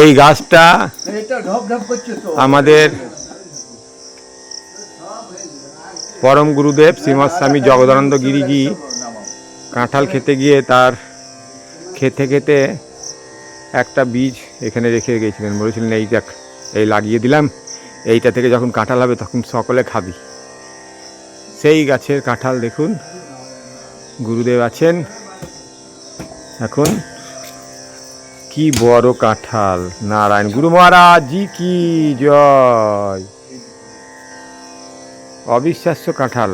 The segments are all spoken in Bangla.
এই গাছটা আমাদের পরম গুরুদেব শ্রীমৎ স্বামী জগদানন্দ গিরিজি কাঁঠাল খেতে গিয়ে তার খেতে খেতে একটা বীজ এখানে রেখে গিয়েছিলেন, বলেছিলেন এই দেখ, এই লাগিয়ে দিলাম, এইটা থেকে যখন কাঁঠাল হবে তখন সকলে খাবি। সেই গাছের কাঁঠাল দেখুন, গুরুদেব আছেন এখন। কি বড় কাঁঠাল! নারায়ণ গুরু মহারাজ জি কি জয়। অবিশ্বাস্য কাঁঠাল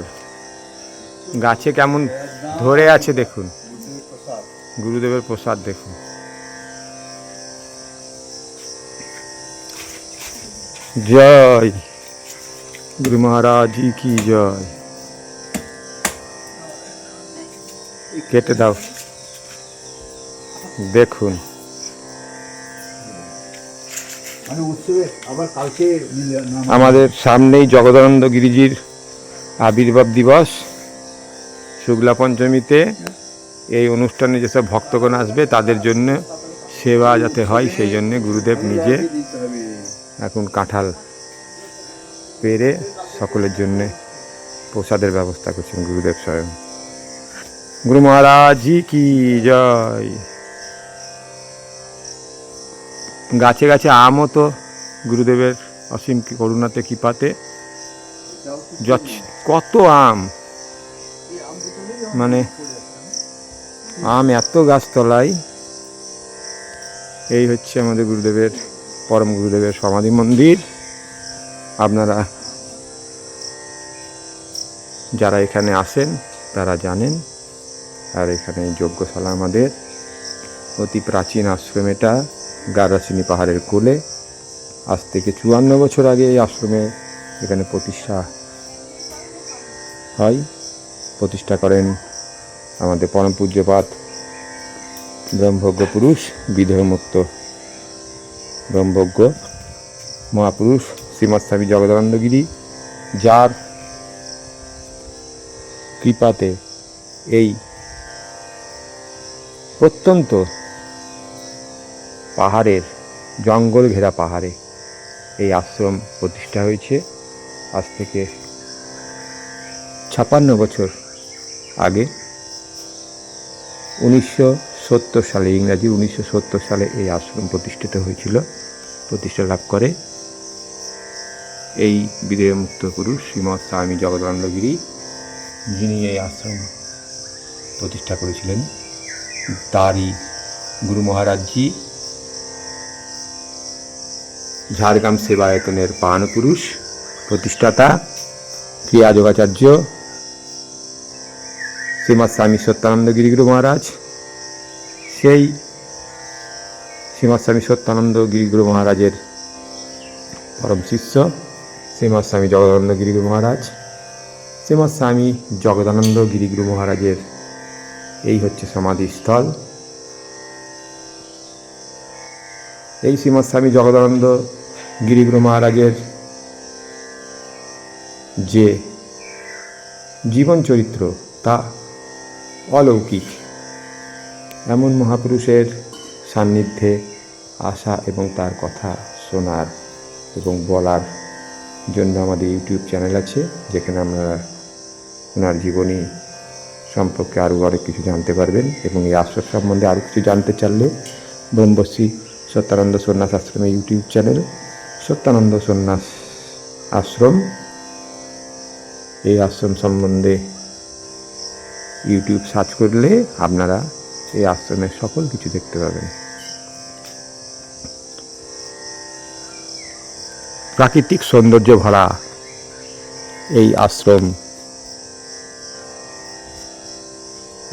গাছে কেমন ধরে আছে দেখুন, গুরুদেবের প্রসাদ দেখুন। জয় গুরু মহারাজ জি কি জয়। কেটে দাও, দেখুন। আমাদের সামনেই জগদানন্দ গিরিজির আবির্ভাব দিবস। শুক্লা পঞ্চমীতে এই অনুষ্ঠানে যেসব ভক্তগণ আসবে তাদের জন্য সেবা যাতে হয় সেই জন্য গুরুদেব নিজে এখন কাঁঠাল পেরে সকলের জন্য প্রসাদের ব্যবস্থা করছেন গুরুদেব স্বয়ং। গুরু মহারাজ জি কি জয়। গাছে গাছে আমও তো গুরুদেবের অসীম করুণাতে কৃপাতে কত আম, মানে আম এত গাছতলায়। এই হচ্ছে আমাদের গুরুদেবের, পরম গুরুদেবের সমাধি মন্দির। আপনারা যারা এখানে আসেন তারা জানেন। আর এখানে যজ্ঞশালা আমাদের অতি প্রাচীন আশ্রম, এটা গারদাসিনী পাহাড়ের কোলে। আজ থেকে 54 বছর আগে এই আশ্রমে এখানে প্রতিষ্ঠা হয়। প্রতিষ্ঠা করেন আমাদের পরম পূজ্যপাদ ব্রহ্মজ্ঞ পুরুষ, বিদেহমুক্ত ব্রহ্মজ্ঞ মহাপুরুষ শ্রীমৎ স্বামী জগদানন্দ গিরি, যার কৃপাতে এই প্রত্যন্ত পাহাড়ের, জঙ্গল ঘেরা পাহাড়ে এই আশ্রম প্রতিষ্ঠা হয়েছে। আজ থেকে 56 বছর আগে 1970 সালে, ইংরাজি 1970 সালে এই আশ্রম প্রতিষ্ঠিত হয়েছিল। প্রতিষ্ঠা লাভ করে এই বিদেহমুক্ত পুরুষ শ্রীমৎ স্বামী জগদানন্দ গিরি, যিনি এই আশ্রম প্রতিষ্ঠা করেছিলেন। তারই গুরু মহারাজজি ঝাড়গ্রাম সেবায়তনের পান পুরুষ, প্রতিষ্ঠাতা ক্রিয়া যোগাচার্য শ্রীমৎ স্বামী সত্যানন্দ গিরিগুরু মহারাজ। সেই শ্রীমৎ স্বামী সত্যানন্দ গিরিগুরু মহারাজের পরম শিষ্য শ্রীমৎ স্বামী জগদানন্দ গিরিগুরু মহারাজ। শ্রীমৎ স্বামী জগদানন্দ গিরিগুরু মহারাজের এই হচ্ছে সমাধিস্থল। এই শ্রীমৎ স্বামী জগদানন্দ গিরিগুরু মহারাজের যে জীবন চরিত্র তা অলৌকিক। এমন মহাপুরুষের সান্নিধ্যে আসা এবং তার কথা শোনার এবং বলার জন্য আমাদের ইউটিউব চ্যানেল আছে, যেখানে আপনারা ওনার জীবনী সম্পর্কে আরও অনেক কিছু জানতে পারবেন। এবং এই আশ্রম সম্বন্ধে আরও কিছু জানতে চাইলে ব্রহ্মশ্রী সত্যানন্দ সন্ন্যাস আশ্রমের ইউটিউব চ্যানেল সত্যানন্দ সন্ন্যাস আশ্রম, এই আশ্রম সম্বন্ধে ইউটিউব সার্চ করলে আপনারা এই আশ্রমের সকল কিছু দেখতে পাবেন। প্রাকৃতিক সৌন্দর্য ভরা এই আশ্রম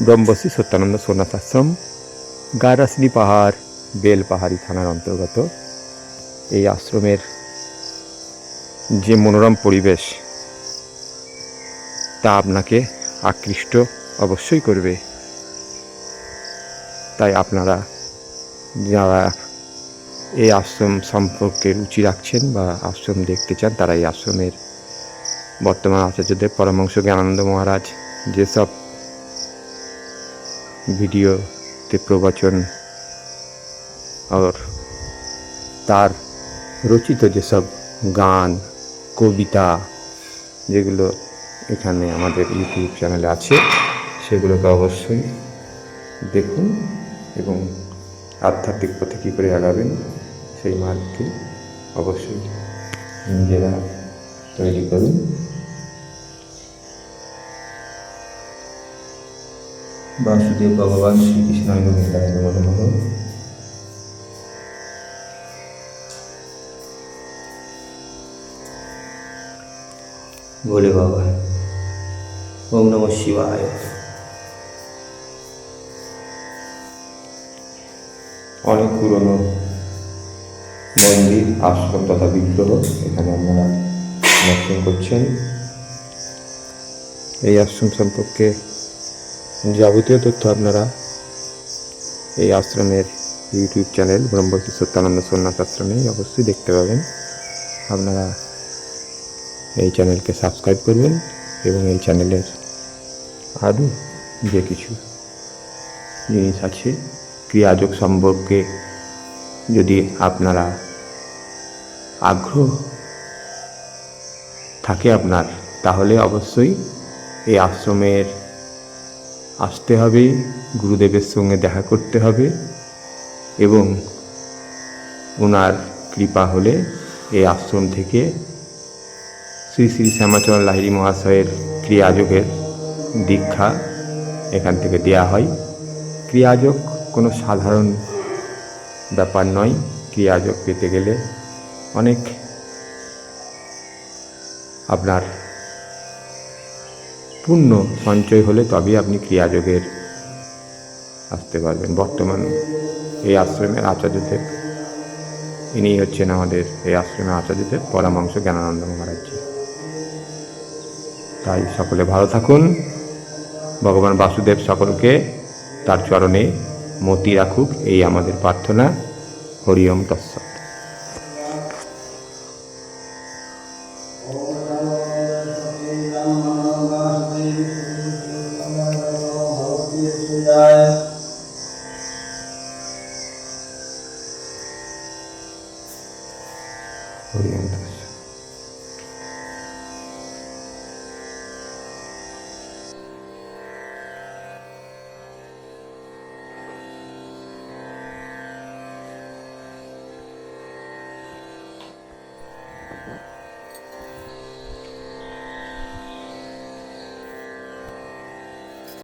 ব্রহ্মশ্রী সত্যানন্দ সন্ন্যাস আশ্রম গারদাসিনী পাহাড়, বেলপাহাড়ি থানার অন্তর্গত। এই আশ্রমের যে মনোরম পরিবেশ তা আপনাকে আকৃষ্ট অবশ্যই করবে। তাই আপনারা যারা এই আশ্রম সম্পর্কে রুচি রাখছেন বা আশ্রম দেখতে চান, তারা এই আশ্রমের বর্তমান আচার্যদেব পরমহংস জ্ঞানানন্দ মহারাজ যেসব ভিডিওতে প্রবচন আর তার রচিত যেসব গান, কবিতা যেগুলো এখানে আমাদের ইউটিউব চ্যানেলে আছে, সেগুলোকে অবশ্যই দেখুন এবং আধ্যাত্মিক পথে কী করে আগাবেন সেই মার্গকে অবশ্যই নিজেরা তৈরি করুন। বাসুদেব ভগবান শ্রীকৃষ্ণায় গোবিন্দায় নমঃ নমঃ। ভোলে বাবা। ওম নমঃ শিবায়। অনেক পুরনো মন্দির, আশ্রম তথা বিগ্রহ এখানে আপনারা দর্শন করছেন। এই আশ্রম সম্পর্কে যাবতীয় তথ্য আপনারা এই আশ্রমের ইউটিউব চ্যানেল ব্রহ্মশ্রী সত্যানন্দ সোমনাথ আশ্রমেই অবশ্যই দেখতে পাবেন। আপনারা এই চ্যানেলকে সাবস্ক্রাইব করবেন এবং এই চ্যানেলের আরও যে কিছু জিনিস আছে ক্রিয়াযোগ সম্পর্কে যদি আপনারা আগ্রহ থাকে আপনার, তাহলে অবশ্যই এই আশ্রমের আসতে হবে, গুরুদেবের সঙ্গে দেখা করতে হবে এবং ওনার কৃপা হলে এই আশ্রম থেকে শ্রী শ্রী শ্যামাচরণ লাহিড়ী মহাশয়ের ক্রিয়াযোগের দীক্ষা এখান থেকে দেয়া হয়। ক্রিয়াযোগ কোনো সাধারণ ব্যাপার নয়। ক্রিয়াযোগ পেতে গেলে অনেক আপনার পুণ্য সঞ্চয় হলে তবেই আপনি ক্রিয়াযোগের আসতে পারবেন। বর্তমান এই আশ্রমের আচার্যদেব, ইনি হচ্ছেন আমাদের এই আশ্রমের আচার্যদেব পরমাংশ জ্ঞানানন্দ মহারাজজি। তাই সকলে ভালো থাকুন। ভগবান বাসুদেব সকলকে তার চরণে মতি রাখুক, এই আমাদের প্রার্থনা। হরি ওম তৎসৎ। হরি ওম তৎসৎ।